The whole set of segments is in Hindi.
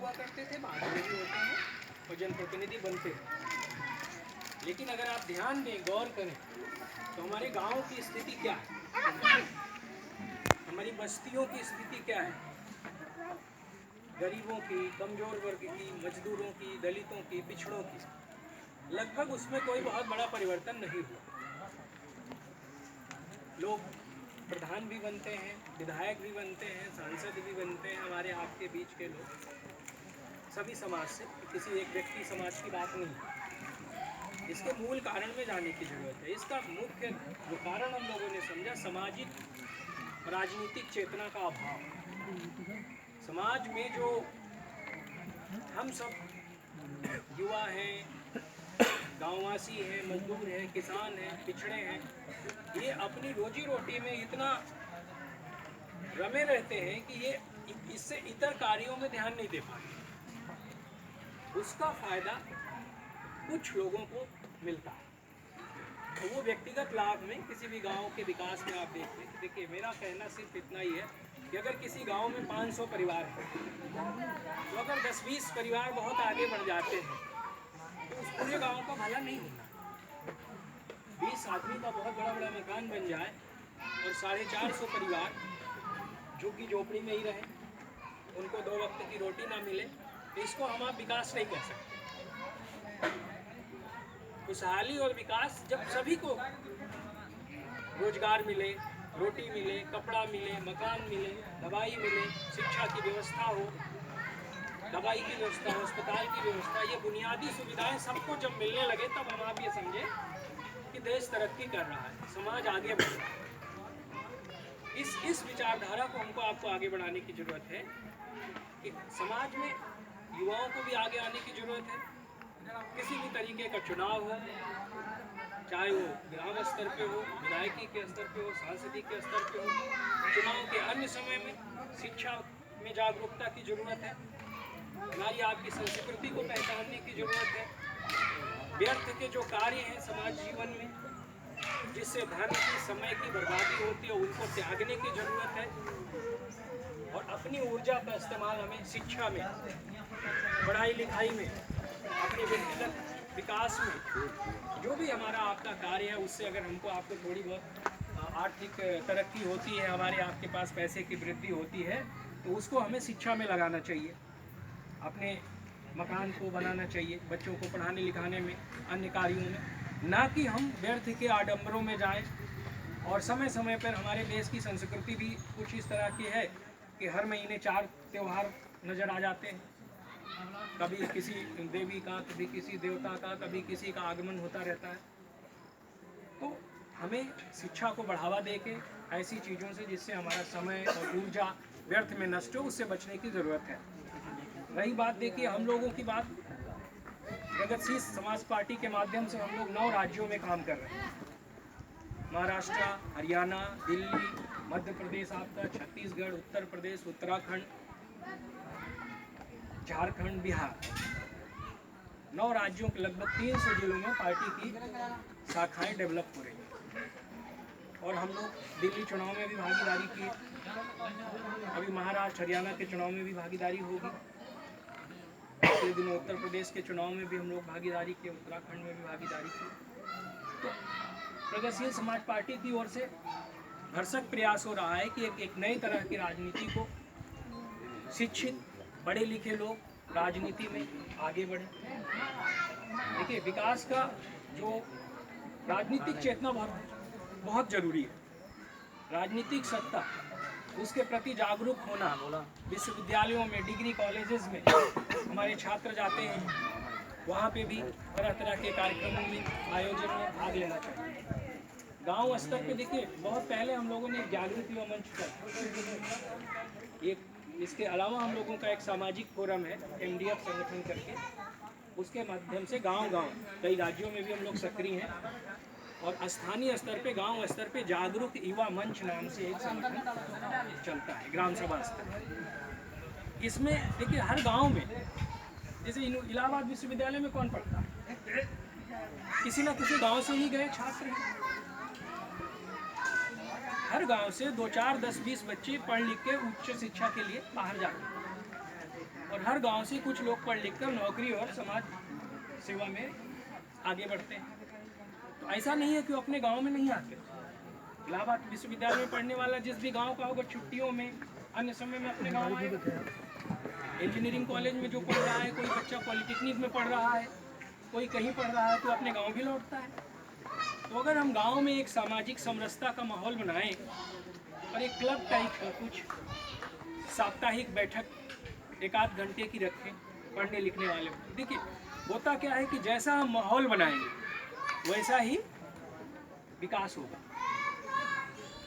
हुआ करते थे, बाद में भी होते हैं और जनप्रतिनिधि बनते हैं। लेकिन अगर आप ध्यान दें, गौर करें तो हमारे गाँव की स्थिति क्या है, हमारी बस्तियों की स्थिति क्या है, गरीबों की, कमजोर वर्ग की, मजदूरों की, दलितों की, पिछड़ों की, लगभग उसमें कोई बहुत बड़ा परिवर्तन नहीं हुआ। लोग प्रधान भी बनते हैं, विधायक भी बनते हैं, सांसद भी बनते हैं, हमारे आपके बीच के लोग सभी समाज से, किसी एक व्यक्ति समाज की बात नहीं। इसके मूल कारण में जाने की जरूरत है। इसका मुख्य जो कारण हम लोगों ने समझा, सामाजिक राजनीतिक चेतना का अभाव। समाज में जो हम सब युवा हैं, गांववासी हैं, मजदूर हैं, किसान हैं, पिछड़े हैं, ये अपनी रोजी रोटी में इतना रमे रहते हैं कि ये इससे इतर कार्यों में ध्यान नहीं दे पाते। उसका फायदा कुछ लोगों को मिलता है, तो वो व्यक्तिगत लाभ में किसी भी गांव के विकास में आप देखिए मेरा कहना सिर्फ इतना ही है कि अगर किसी गांव में 500 परिवार है, तो अगर 10-20 परिवार बहुत आगे बढ़ जाते हैं तो उस पूरे गांव का भला नहीं होना। 20 आदमी का बहुत बड़ा बड़ा मकान बन जाए और 450 परिवार झुग्गी झोपड़ी में ही रहे, उनको 2 वक्त की रोटी ना मिले, तो इसको हम आप विकास नहीं कह सकते। खुशहाली और विकास जब सभी को रोजगार मिले, रोटी मिले, कपड़ा मिले, मकान मिले, दवाई मिले, शिक्षा की व्यवस्था हो, दवाई की व्यवस्था हो, अस्पताल की व्यवस्था, ये बुनियादी सुविधाएं सबको जब मिलने लगे, तब हम आप ये समझे कि देश तरक्की कर रहा है, समाज आगे बढ़ रहा है। इस विचारधारा को हमको आपको आगे बढ़ाने की जरूरत है कि समाज में युवाओं को भी आगे आने की जरूरत है। किसी भी तरीके का चुनाव हो, चाहे वो ग्राम स्तर पे हो, विधायकी के स्तर पे हो, सांसदीय के स्तर पे हो, चुनाव के अन्य समय में शिक्षा में जागरूकता की जरूरत है, हमारी आपकी संस्कृति को पहचानने की जरूरत है। व्यर्थ के जो कार्य हैं समाज जीवन में, जिससे धर्म की समय की बर्बादी होती है, उनको त्यागने की जरूरत है और अपनी ऊर्जा का इस्तेमाल हमें शिक्षा में, पढ़ाई लिखाई में, अपने व्यक्तिगत विकास में, जो भी हमारा आपका कार्य है, उससे अगर हमको आपको थोड़ी बहुत आर्थिक तरक्की होती है, हमारे आपके पास पैसे की वृद्धि होती है, तो उसको हमें शिक्षा में लगाना चाहिए, अपने मकान को बनाना चाहिए, बच्चों को पढ़ाने लिखाने में, अन्य कार्यों में, ना कि हम व्यर्थ के आडंबरों में जाएं। और समय समय पर हमारे देश की संस्कृति भी कुछ इस तरह की है कि हर महीने 4 त्यौहार नज़र आ जाते हैं, कभी किसी देवी का, कभी किसी देवता का, कभी किसी का आगमन होता रहता है। तो हमें शिक्षा को बढ़ावा देके ऐसी चीज़ों से जिससे हमारा समय और ऊर्जा व्यर्थ में नष्ट हो, उससे बचने की ज़रूरत है। रही बात, देखिए हम लोगों की बात, प्रगतिशील समाज पार्टी के माध्यम से हम लोग 9 राज्यों में काम कर रहे हैं, महाराष्ट्र, हरियाणा, दिल्ली, मध्य प्रदेश, आपका छत्तीसगढ़, उत्तर प्रदेश, उत्तराखंड, झारखंड, बिहार, 9 राज्यों के लगभग 300 जिलों में पार्टी की शाखाएं डेवलप हो रही हैं। और हम लोग दिल्ली चुनाव में भी भागीदारी की, अभी महाराष्ट्र हरियाणा के चुनाव में भी भागीदारी होगी, पिछले दिनों उत्तर प्रदेश के चुनाव में भी हम लोग भागीदारी की, उत्तराखंड में भी भागीदारी की। तो प्रगतिशील समाज पार्टी की ओर से भरसक प्रयास हो रहा है कि एक नई तरह की राजनीति को, शिक्षित पढ़े लिखे लोग राजनीति में आगे बढ़े। देखिए विकास का जो राजनीतिक चेतना बहुत जरूरी है, राजनीतिक सत्ता, उसके प्रति जागरूक होना। विश्वविद्यालयों में, डिग्री कॉलेजेस में हमारे छात्र जाते हैं, वहाँ पे भी तरह तरह के कार्यक्रमों में, आयोजन में भाग लेना चाहिए। गांव स्तर पे देखिए, बहुत पहले हम लोगों ने एक जागृति युवा मंच कर, एक इसके अलावा हम लोगों का एक सामाजिक फोरम है MDF संगठन करके, उसके माध्यम से गांव-गांव, कई राज्यों में भी हम लोग सक्रिय हैं, और स्थानीय स्तर पे, गांव स्तर पे जागरूक युवा मंच नाम से एक संगठन चलता है, ग्राम सभा स्तर। इसमें देखिए हर गांव में, जैसे इलाहाबाद विश्वविद्यालय में कौन पढ़ता है, किसी ना किसी गांव से ही गए छात्र हैं। हर गांव से 2, 4, 10, 20 बच्चे पढ़ लिख के उच्च शिक्षा के लिए बाहर जाते हैं। और हर गांव से कुछ लोग पढ़ लिख कर नौकरी और समाज सेवा में आगे बढ़ते हैं। तो ऐसा नहीं है कि वो अपने गांव में नहीं आते। इलाहाबाद विश्वविद्यालय में पढ़ने वाला जिस भी गांव का होगा, छुट्टियों में अन्य समय में अपने गांव आएगा। इंजीनियरिंग कॉलेज में जो पढ़ रहा है, कोई बच्चा पॉलिटेक्निक में पढ़ रहा है, कोई कहीं पढ़ रहा है, तो अपने गांव भी लौटता है। तो अगर हम गांव में एक सामाजिक समरसता का माहौल बनाएं और एक क्लब टाइप का कुछ साप्ताहिक बैठक 1-8 घंटे की रखें पढ़ने लिखने वाले, देखिए होता क्या है कि जैसा हम माहौल बनाएंगे वैसा ही विकास होगा।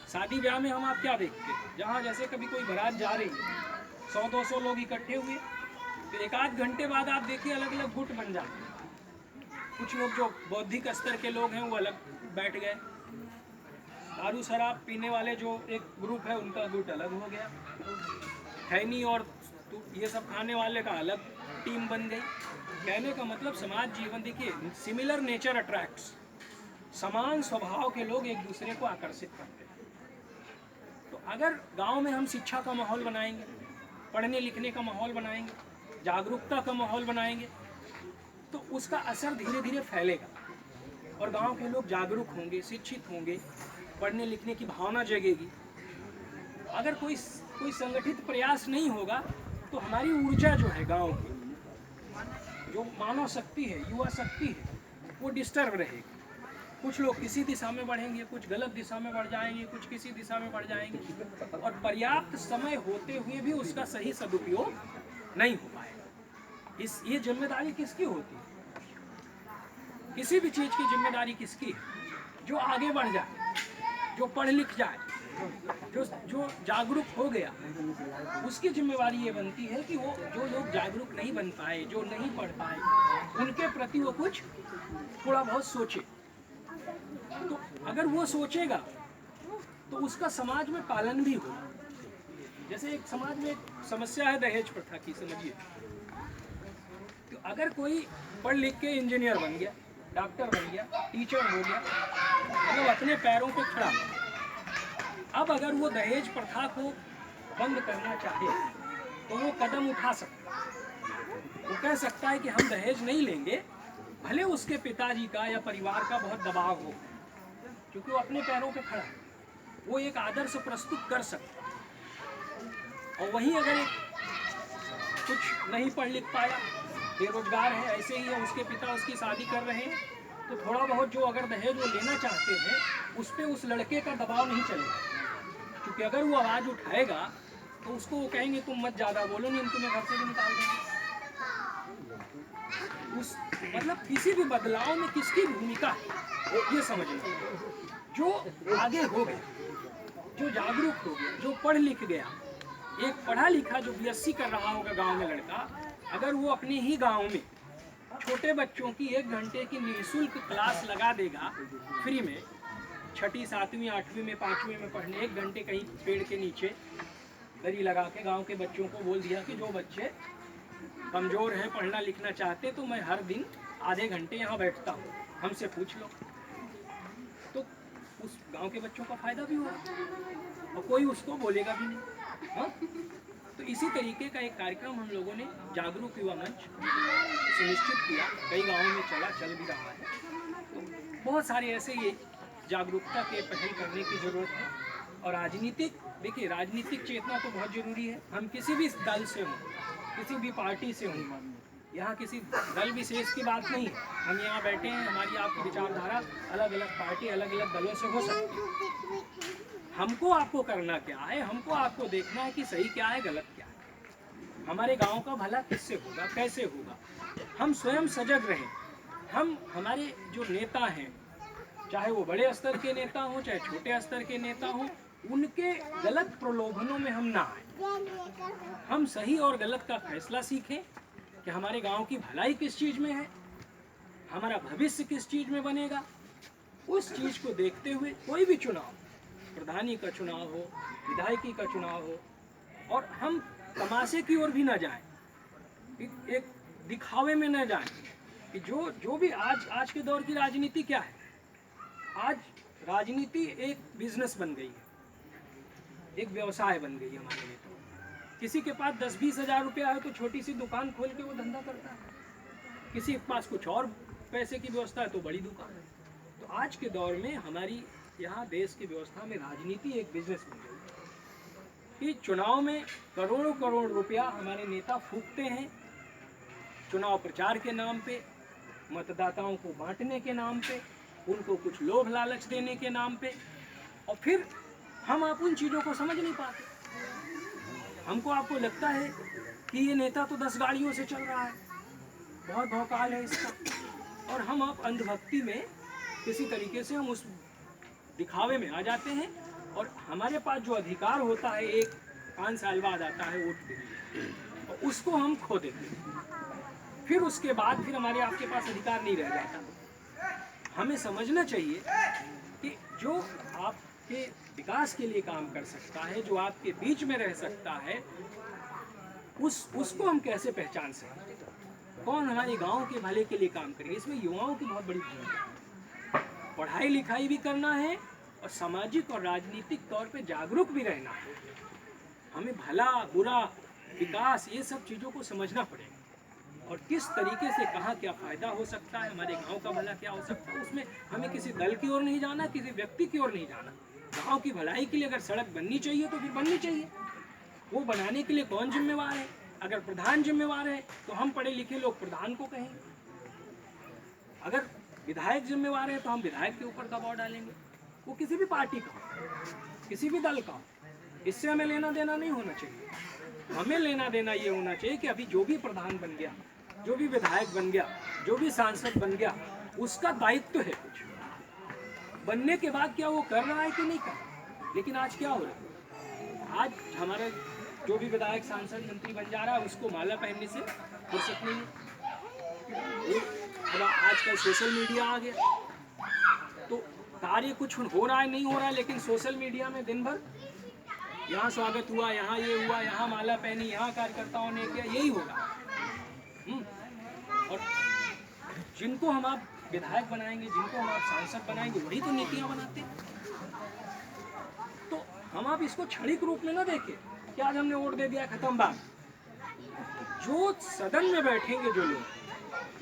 शादी ब्याह में हम आप क्या देखते हैं, जहाँ जैसे कभी कोई बारात जा रही है, 100-200 लोग इकट्ठे हुए, तो 1-8 घंटे बाद आप देखिए अलग अलग गुट बन जाते हैं। कुछ लोग जो बौद्धिक स्तर के लोग हैं वो अलग बैठ गए, दारू शराब पीने वाले जो एक ग्रुप है उनका गुट अलग हो गया, खैनी और ये सब खाने वाले का अलग टीम बन गई। कहने का मतलब समाज जीवन, देखिए सिमिलर नेचर अट्रैक्ट्स, समान स्वभाव के लोग एक दूसरे को आकर्षित करते हैं। तो अगर गांव में हम शिक्षा का माहौल बनाएंगे, पढ़ने लिखने का माहौल बनाएंगे, जागरूकता का माहौल बनाएंगे, तो उसका असर धीरे धीरे फैलेगा और गांव के लोग जागरूक होंगे, शिक्षित होंगे, पढ़ने लिखने की भावना जगेगी। अगर कोई संगठित प्रयास नहीं होगा तो हमारी ऊर्जा जो है गांव की, जो मानव शक्ति है, युवा शक्ति है, वो डिस्टर्ब रहेगी। कुछ लोग किसी दिशा में बढ़ेंगे, कुछ गलत दिशा में बढ़ जाएंगे, कुछ किसी दिशा में बढ़ जाएंगे और पर्याप्त समय होते हुए भी उसका सही सदुपयोग नहीं हो पाएगा। ये जिम्मेदारी किसकी होती है? किसी भी चीज़ की जिम्मेदारी किसकी है? जो आगे बढ़ जाए, जो पढ़ लिख जाए, जो जागरूक हो गया, उसकी जिम्मेवारी ये बनती है कि वो जो लोग जागरूक नहीं बन पाए, जो नहीं पढ़ पाए, उनके प्रति वो कुछ थोड़ा बहुत सोचे। तो अगर वो सोचेगा तो उसका समाज में पालन भी होगा। जैसे एक समाज में एक समस्या है दहेज प्रथा की, समझिए। तो अगर कोई पढ़ लिख के इंजीनियर बन गया, डॉक्टर बन गया, टीचर हो गया, मतलब अपने पैरों पे खड़ा, अब अगर वो दहेज प्रथा को बंद करना चाहे तो वो कदम उठा सकता है। वो कह सकता है कि हम दहेज नहीं लेंगे, भले उसके पिताजी का या परिवार का बहुत दबाव हो, क्योंकि वो अपने पैरों पे खड़ा है, वो एक आदर्श प्रस्तुत कर सकता है। और वहीं अगर एक कुछ नहीं पढ़ लिख पाया, बेरोजगार है, ऐसे ही है, उसके पिता उसकी शादी कर रहे हैं, तो थोड़ा बहुत जो अगर दहेज वो लेना चाहते हैं उस पर उस लड़के का दबाव नहीं चलेगा, क्योंकि अगर वो आवाज़ उठाएगा तो उसको वो कहेंगे तुम मत ज़्यादा बोलो, नहीं हम तुम्हें घर से भी निकाल देंगे। उस मतलब किसी भी बदलाव में किसकी भूमिका है ये समझना। जो आगे हो गया, जो जागरूक हो गया, जो पढ़ लिख गया, एक पढ़ा लिखा जो BSc कर रहा होगा गांव में लड़का, अगर वो अपने ही गांव में छोटे बच्चों की 1 घंटे की निःशुल्क क्लास लगा देगा फ्री में, 6ठी 7वीं 8वीं में 5वीं में पढ़ने 1 घंटे कहीं पेड़ के नीचे दरी लगा के गांव के बच्चों को बोल दिया कि जो बच्चे कमज़ोर हैं, पढ़ना लिखना चाहते, तो मैं हर दिन आधे घंटे यहाँ बैठता हूँ, हमसे पूछ लो, तो उस गांव के बच्चों का फ़ायदा भी होगा और कोई उसको बोलेगा भी नहीं। हाँ, तो इसी तरीके का एक कार्यक्रम हम लोगों ने जागरूक युवा मंच सुनिश्चित किया, कई गाँवों में चल भी रहा है। तो बहुत सारे ऐसे ये जागरूकता के पहल करने की ज़रूरत है। और राजनीतिक, देखिए राजनीतिक चेतना तो बहुत ज़रूरी है। हम किसी भी दल से हों, किसी भी पार्टी से हों, यहाँ किसी दल विशेष की बात नहीं है। हम यहाँ बैठे हैं, हमारी आपकी विचारधारा अलग अलग पार्टी, अलग अलग दलों से हो सकती है। हमको आपको करना क्या है, हमको आपको देखना है कि सही क्या है, गलत क्या है, हमारे गांव का भला किससे होगा, कैसे होगा। हम स्वयं सजग रहें। हम हमारे जो नेता हैं, चाहे वो बड़े स्तर के नेता हों, चाहे छोटे स्तर के नेता हों, उनके गलत प्रलोभनों में हम ना आए। हम सही और गलत का फैसला सीखें कि हमारे गांव की भलाई किस चीज़ में है, हमारा भविष्य किस चीज़ में बनेगा। उस चीज़ को देखते हुए कोई भी चुनाव, प्रधानी का चुनाव हो, विधायकी का चुनाव हो, और हम तमाशे की ओर भी ना जाएं, एक दिखावे में न जाएं कि जो भी आज के दौर की राजनीति क्या है। आज राजनीति एक बिजनेस बन गई है, एक व्यवसाय बन गई है हमारे लिए, किसी के पास 10-20 हज़ार रुपया है तो छोटी सी दुकान खोल के वो धंधा करता है, किसी के पास कुछ और पैसे की व्यवस्था है तो बड़ी दुकान है। तो आज के दौर में हमारी यहाँ देश की व्यवस्था में राजनीति एक बिजनेस बन गई कि चुनाव में करोड़ों करोड़ रुपया हमारे नेता फूकते हैं, चुनाव प्रचार के नाम पे, मतदाताओं को बांटने के नाम पे, उनको कुछ लोभ लालच देने के नाम पे, और फिर हम आप उन चीज़ों को समझ नहीं पाते। हमको आपको लगता है कि ये नेता तो 10 गाड़ियों से चल रहा है, बहुत भौकाल है इसका, और हम आप अंधभक्ति में किसी तरीके से हम उस दिखावे में आ जाते हैं, और हमारे पास जो अधिकार होता है एक 5 साल बाद आता है वोट देने, और उसको हम खो देते हैं। फिर उसके बाद फिर हमारे आपके पास अधिकार नहीं रह जाता। हमें समझना चाहिए कि जो आपके विकास के लिए काम कर सकता है, जो आपके बीच में रह सकता है, उसको हम कैसे पहचान सकते, कौन हमारे गांव के भले के लिए काम करेंगे। इसमें युवाओं की बहुत बड़ी भूमिका है। पढ़ाई लिखाई भी करना है और सामाजिक और राजनीतिक तौर पे जागरूक भी रहना है। हमें भला बुरा विकास ये सब चीज़ों को समझना पड़ेगा, और किस तरीके से कहाँ क्या फ़ायदा हो सकता है, हमारे गांव का भला क्या हो सकता है। उसमें हमें किसी दल की ओर नहीं जाना, किसी व्यक्ति की ओर नहीं जाना। गांव की भलाई के लिए अगर सड़क बननी चाहिए तो फिर बननी चाहिए। वो बनाने के लिए कौन जिम्मेवार है? अगर प्रधान जिम्मेवार है तो हम पढ़े लिखे लोग प्रधान को कहेंगे, अगर विधायक जिम्मेवार है तो हम विधायक के ऊपर दबाव डालेंगे। वो किसी भी पार्टी का, किसी भी दल का, इससे हमें लेना देना नहीं होना चाहिए। हमें लेना देना ये होना चाहिए कि अभी जो भी प्रधान बन गया, जो भी विधायक बन गया, जो भी सांसद बन गया, उसका दायित्व है कुछ बनने के बाद क्या वो कर रहा है कि नहीं कर रहा। लेकिन आज क्या हो रहा है, आज हमारा जो भी विधायक सांसद मंत्री बन जा रहा है उसको माला पहनने से फुर्सत नहीं है। थोड़ा आजकल सोशल मीडिया आ गया तो कार्य कुछ हो रहा है नहीं हो रहा है, लेकिन सोशल मीडिया में दिन भर यहाँ स्वागत हुआ, यहाँ ये हुआ, यहाँ माला पहनी, यहाँ कार्यकर्ताओं ने किया, यही होगा। और जिनको हम आप विधायक बनाएंगे, जिनको हम आप सांसद बनाएंगे, वही तो नीतियाँ बनाते हैं। तो हम आप इसको क्षणिक रूप में ना देखें कि आज हमने वोट दे दिया, खत्म बात। जो सदन में बैठेंगे जो लोग,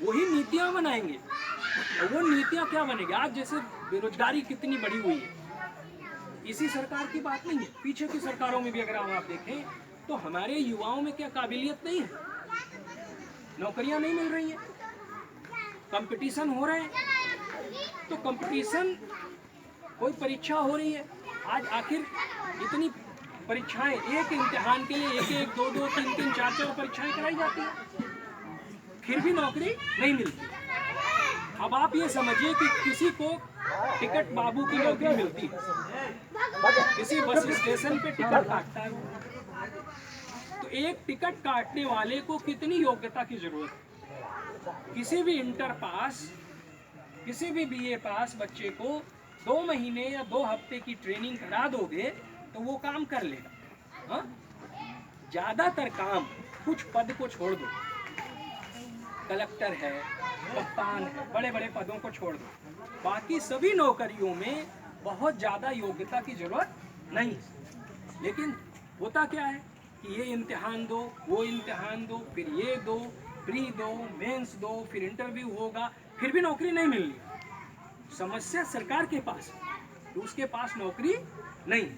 वही नीतियाँ बनाएंगे। और वो नीतियाँ क्या बनेगी? आज जैसे बेरोजगारी कितनी बढ़ी हुई है, इसी सरकार की बात नहीं है, पीछे की सरकारों में भी अगर हम आप देखें तो हमारे युवाओं में क्या काबिलियत नहीं है, नौकरियां नहीं मिल रही हैं, कंपटीशन हो रहे हैं। तो कंपटीशन, कोई परीक्षा हो रही है, आज आखिर इतनी परीक्षाएं, एक इम्तिहान के लिए एक दो दो तीन तीन चार चार परीक्षाएं कराई जाती हैं, फिर भी नौकरी नहीं मिलती। अब आप ये समझिए कि किसी को टिकट बाबू की नौकरी मिलती है, किसी बस स्टेशन पे टिकट काटता है, तो एक टिकट काटने वाले को कितनी योग्यता की जरूरत है? किसी भी इंटर पास, किसी भी बीए पास बच्चे को 2 महीने या 2 हफ्ते की ट्रेनिंग करा दोगे तो वो काम कर लेगा। ज्यादातर काम, कुछ पद को छोड़ दो, कलेक्टर है, कप्तान है, बड़े बड़े पदों को छोड़ दो, बाकी सभी नौकरियों में बहुत ज़्यादा योग्यता की जरूरत नहीं। लेकिन होता क्या है कि ये इम्तिहान दो, वो इम्तिहान दो, फिर ये दो, प्री दो, मेंस दो, फिर इंटरव्यू होगा, फिर भी नौकरी नहीं मिलनी। समस्या सरकार के पास है, तो उसके पास नौकरी नहीं।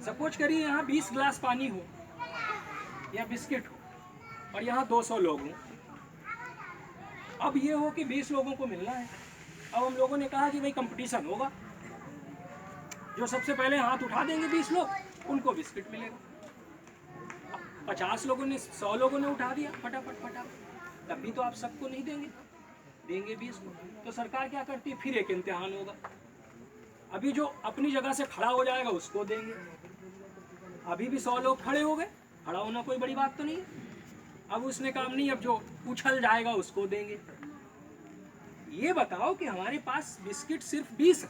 सपोज करिए यहाँ 20 गिलास पानी हो या बिस्किट हो और यहाँ 200 लोग हों। अब ये हो कि 20 लोगों को मिलना है। अब हम लोगों ने कहा कि भाई कंपटीशन होगा, जो सबसे पहले हाथ उठा देंगे 20 लोग, उनको बिस्किट मिलेगा। 50 लोगों ने, 100 लोगों ने उठा दिया फटाफट फटाफट, तब भी तो आप सबको नहीं देंगे, देंगे 20 को। तो सरकार क्या करती है, फिर एक इम्तिहान होगा, अभी जो अपनी जगह से खड़ा हो जाएगा उसको देंगे। अभी भी 100 लोग खड़े हो गए, खड़ा होना कोई बड़ी बात तो नहीं है, अब उसने काम नहीं, अब जो उछल जाएगा उसको देंगे। ये बताओ कि हमारे पास बिस्किट सिर्फ 20 है,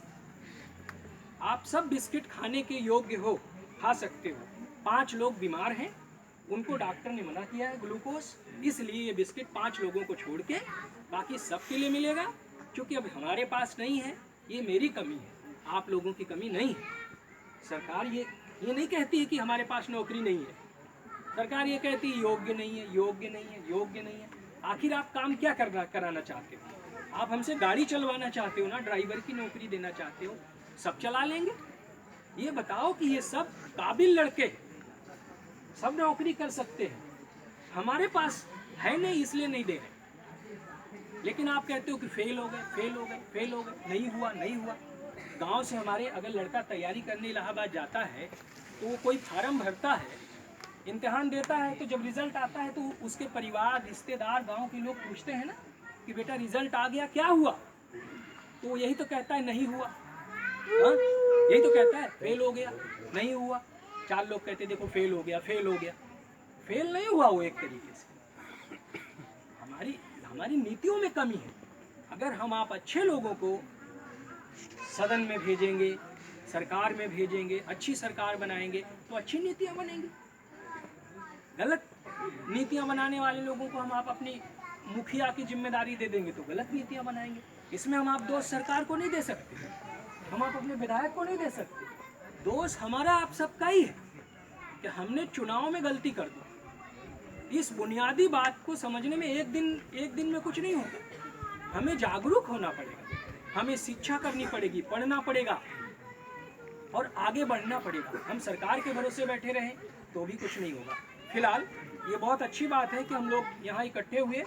आप सब बिस्किट खाने के योग्य हो, खा सकते हो। 5 लोग बीमार हैं, उनको डॉक्टर ने मना किया है ग्लूकोज, इसलिए ये बिस्किट 5 लोगों को छोड़ के बाकी सबके लिए मिलेगा। क्योंकि अब हमारे पास नहीं है, ये मेरी कमी है, आप लोगों की कमी नहीं है। सरकार ये नहीं कहती है कि हमारे पास नौकरी नहीं है, सरकार ये कहती है योग्य नहीं है, योग्य नहीं है, योग्य नहीं है। आखिर आप काम क्या कराना चाहते हो? आप हमसे गाड़ी चलवाना चाहते हो ना, ड्राइवर की नौकरी देना चाहते हो, सब चला लेंगे। ये बताओ कि ये सब काबिल लड़के सब नौकरी कर सकते हैं, हमारे पास है नहीं इसलिए नहीं दे रहे। लेकिन आप कहते हो कि फेल हो गए, फेल हो गए, फेल हो गए, नहीं हुआ, नहीं हुआ। गांव से हमारे अगर लड़का तैयारी करने इलाहाबाद जाता है तो वो कोई फार्म भरता है, इम्तिहान देता है, तो जब रिजल्ट आता है तो उसके परिवार, रिश्तेदार, गांव के लोग पूछते हैं ना कि बेटा रिजल्ट आ गया, क्या हुआ? तो वो यही तो कहता है नहीं हुआ। हाँ, यही तो कहता है फेल हो गया, नहीं हुआ। चार लोग कहते देखो फेल हो गया, फेल हो गया। फेल नहीं हुआ वो एक तरीके से। हमारी हमारी नीतियों में कमी है। अगर हम आप अच्छे लोगों को सदन में भेजेंगे, सरकार में भेजेंगे, अच्छी सरकार बनाएंगे तो अच्छी नीतियां बनेंगी। गलत नीतियां बनाने वाले लोगों को हम आप अपनी मुखिया की जिम्मेदारी दे देंगे तो गलत नीतियां बनाएंगे। इसमें हम आप दोष सरकार को नहीं दे सकते, हम आप अपने विधायक को नहीं दे सकते। दोष हमारा आप सबका ही है कि हमने चुनाव में गलती कर दी। इस बुनियादी बात को समझने में एक दिन में कुछ नहीं होगा। हमें जागरूक होना पड़ेगा, हमें शिक्षा करनी पड़ेगी, पढ़ना पड़ेगा और आगे बढ़ना पड़ेगा। हम सरकार के भरोसे बैठे रहें तो भी कुछ नहीं होगा। फिलहाल ये बहुत अच्छी बात है कि हम लोग यहाँ इकट्ठे हुए